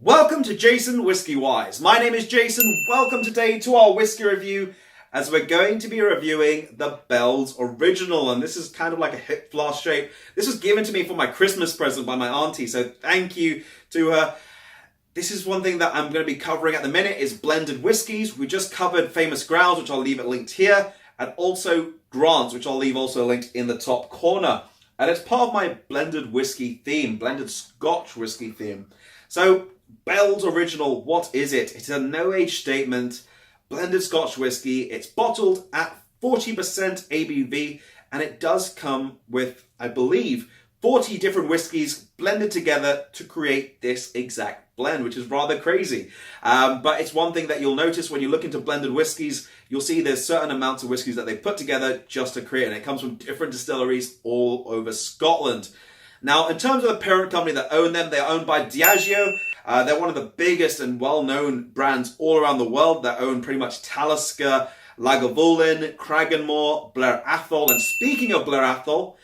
Welcome to JasonWhiskyWise. My name is Jason. Welcome today to our whiskey review as we're going to be reviewing the Bell's Original, and this is kind of like a hip flask shape. This was given to me for my Christmas present by my auntie, so thank you to her. This is one thing that I'm going to be covering at the minute is blended whiskies. We just covered Famous Grouse, which I'll leave it linked here, and also Grant's, which I'll leave also linked in the top corner. And it's part of my blended whiskey theme, blended Scotch whiskey theme. So Bell's Original, what is it? It's a no-age statement, blended Scotch whiskey. It's bottled at 40% ABV, and it does come with, I believe, 40 different whiskies blended together to create this exact blend, which is rather crazy. But it's one thing that you'll notice when you look into blended whiskies, you'll see there's certain amounts of whiskies that they put together just to create, and it comes from different distilleries all over Scotland. Now, in terms of the parent company that own them, they're owned by Diageo. They're one of the biggest and well-known brands all around the world that own pretty much Talisker, Lagavulin, Cragganmore, Blair Athol. And speaking of Blair Athol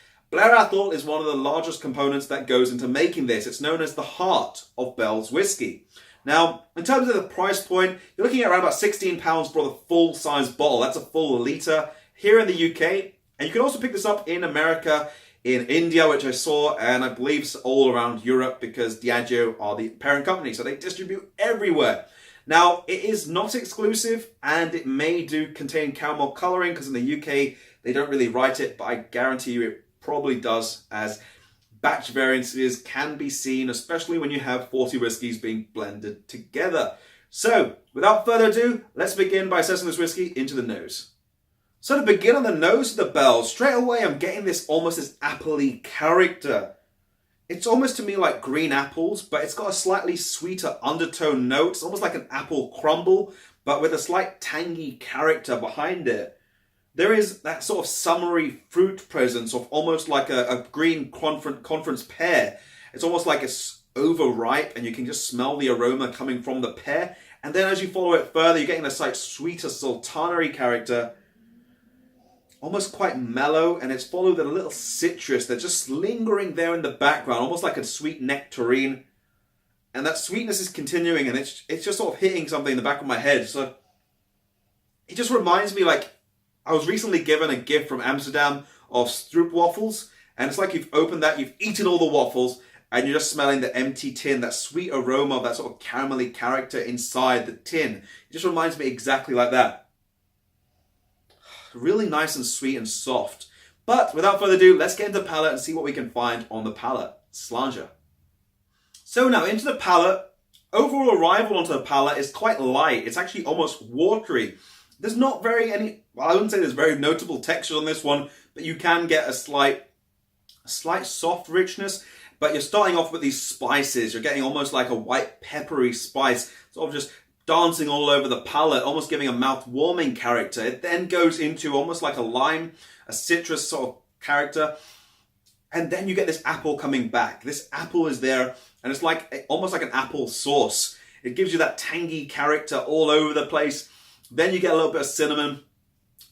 is one of the largest components that goes into making this. It's known as the heart of Bell's whiskey. Now, in terms of the price point, you're looking at around about £16 for the full-size bottle. That's a full litre here in the UK. And you can also pick this up in America, in India, which I saw, and I believe it's all around Europe because Diageo are the parent company, so they distribute everywhere. Now, it is not exclusive, and it may do contain caramel colouring because in the UK they don't really write it, but I guarantee you it probably does, as batch variances can be seen, especially when you have 40 whiskies being blended together. So, without further ado, let's begin by assessing this whiskey into the nose. So to begin on the nose of the Bell, straight away I'm getting this almost this apple-y character. It's almost to me like green apples, but it's got a slightly sweeter undertone note. It's almost like an apple crumble, but with a slight tangy character behind it. There is that sort of summery fruit presence of almost like a green conference pear. It's almost like it's overripe and you can just smell the aroma coming from the pear. And then as you follow it further, you're getting a slight sweeter sultanery character. Almost quite mellow, and it's followed with a little citrus that's just lingering there in the background, almost like a sweet nectarine. And that sweetness is continuing, and it's just sort of hitting something in the back of my head. So it just reminds me, like, I was recently given a gift from Amsterdam of stroop waffles, and it's like you've opened that, you've eaten all the waffles, and you're just smelling the empty tin, that sweet aroma of that sort of caramelly character inside the tin. It just reminds me exactly like that. Really nice and sweet and soft. But without further ado, let's get into the palate and see what we can find on the palate. Slanger. So now into the palate. Overall arrival onto the palate is quite light. It's actually almost watery. There's not I wouldn't say there's very notable texture on this one, but you can get a slight soft richness. But you're starting off with these spices. You're getting almost like a white peppery spice, sort of just dancing all over the palate, almost giving a mouth-warming character. It then goes into almost like a lime, a citrus sort of character. And then you get this apple coming back. This apple is there, and it's like almost like an apple sauce. It gives you that tangy character all over the place. Then you get a little bit of cinnamon.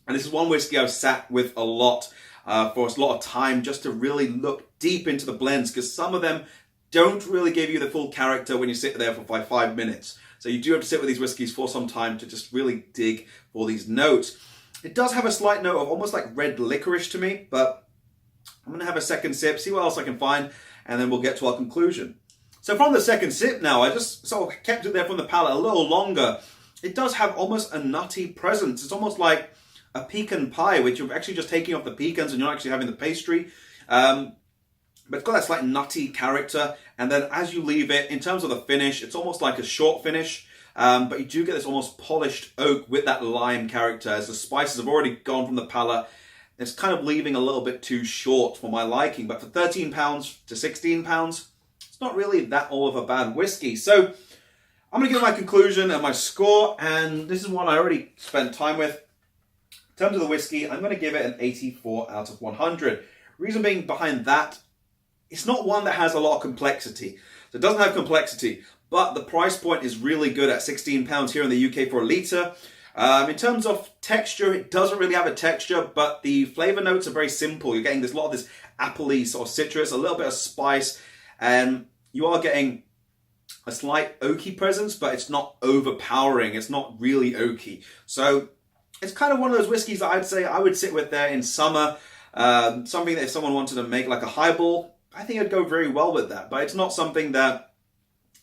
And this is one whiskey I've sat with a lot for a lot of time just to really look deep into the blends, because some of them don't really give you the full character when you sit there for 5 minutes. So you do have to sit with these whiskies for some time to just really dig for these notes. It does have a slight note of almost like red licorice to me, but I'm going to have a second sip, see what else I can find, and then we'll get to our conclusion. So from the second sip now, I just sort of kept it there from the palate a little longer. It does have almost a nutty presence. It's almost like a pecan pie, which you're actually just taking off the pecans and you're actually having the pastry. But it's got that slight nutty character, and then as you leave it, in terms of the finish, it's almost like a short finish, but you do get this almost polished oak with that lime character, as the spices have already gone from the palate. It's kind of leaving a little bit too short for my liking, but for £13 to £16, it's not really that all of a bad whiskey. So I'm going to give my conclusion and my score, and this is one I already spent time with. In terms of the whiskey, I'm going to give it an 84 out of 100. Reason being behind that, it's not one that has a lot of complexity. So it doesn't have complexity, but the price point is really good at £16 here in the UK for a litre. In terms of texture, it doesn't really have a texture, but the flavour notes are very simple. You're getting a lot of this apple-y sort of citrus, a little bit of spice, and you are getting a slight oaky presence, but it's not overpowering. It's not really oaky. So it's kind of one of those whiskeys that I'd say I would sit with there in summer. Something that if someone wanted to make like a highball, I think it'd go very well with that. But it's not something that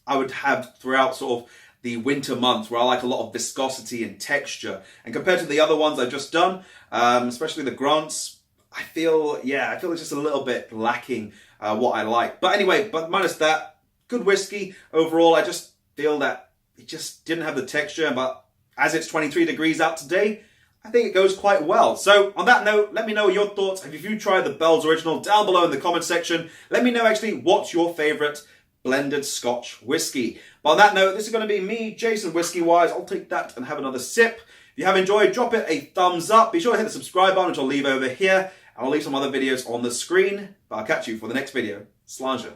I would have throughout sort of the winter months where I like a lot of viscosity and texture. And compared to the other ones I've just done, especially the Grants, I feel it's just a little bit lacking what I like. But anyway, but minus that, good whiskey. Overall, I just feel that it just didn't have the texture, but as it's 23 degrees out today, I think it goes quite well. So on that note, let me know your thoughts. If you tried the Bell's Original, down below in the comment section, let me know actually what's your favourite blended Scotch whiskey. But on that note, this is going to be me, JasonWhiskyWise. I'll take that and have another sip. If you have enjoyed, drop it a thumbs up. Be sure to hit the subscribe button, which I'll leave over here. I'll leave some other videos on the screen. But I'll catch you for the next video. Sláinte.